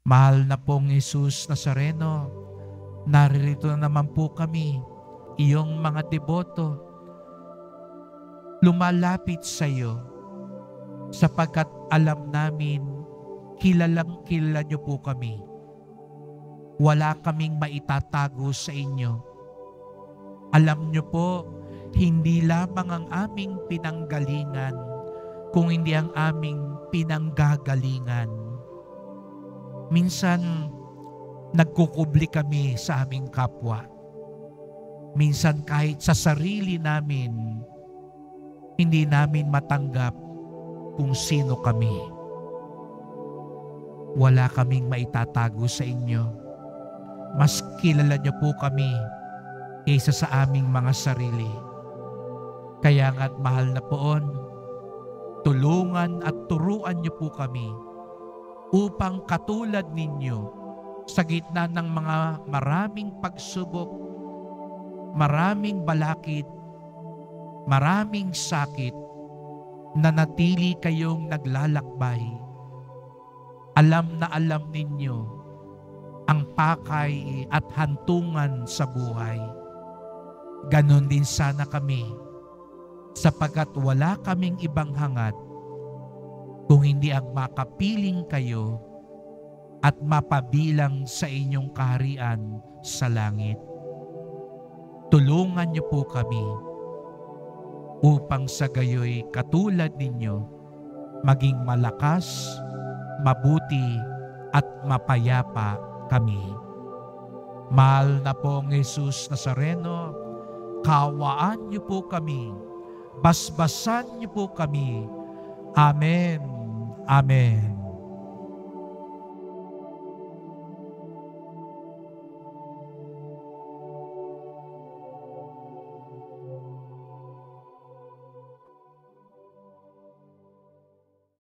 Mahal na pong Jesus Nazareno, naririto na naman po kami, iyong mga deboto, lumalapit sa iyo sapagkat alam namin kilalang kilala niyo po kami. Wala kaming maitatago sa inyo. Alam niyo po, hindi lamang ang aming pinanggalingan, kung hindi ang aming pinanggagalingan. Minsan, nagkukubli kami sa aming kapwa. Minsan kahit sa sarili namin, hindi namin matanggap kung sino kami. Wala kaming maitatago sa inyo. Mas kilala niyo po kami kaysa sa aming mga sarili. Kaya nga't mahal na poon, tulungan at turuan niyo po kami upang katulad ninyo sa gitna ng mga maraming pagsubok, maraming balakid, maraming sakit, nanatili kayong naglalakbay. Alam na alam ninyo ang pakay at hantungan sa buhay. Ganon din sana kami, sapagkat wala kaming ibang hangad kung hindi ang makapiling kayo at mapabilang sa inyong kaharian sa langit. Tulungan niyo po kami upang sa gayoy katulad ninyo maging malakas, mabuti at mapayapa kami. Mahal na pong Jesus Nazareno, kawaan niyo po kami, basbasan niyo po kami. Amen. Amen.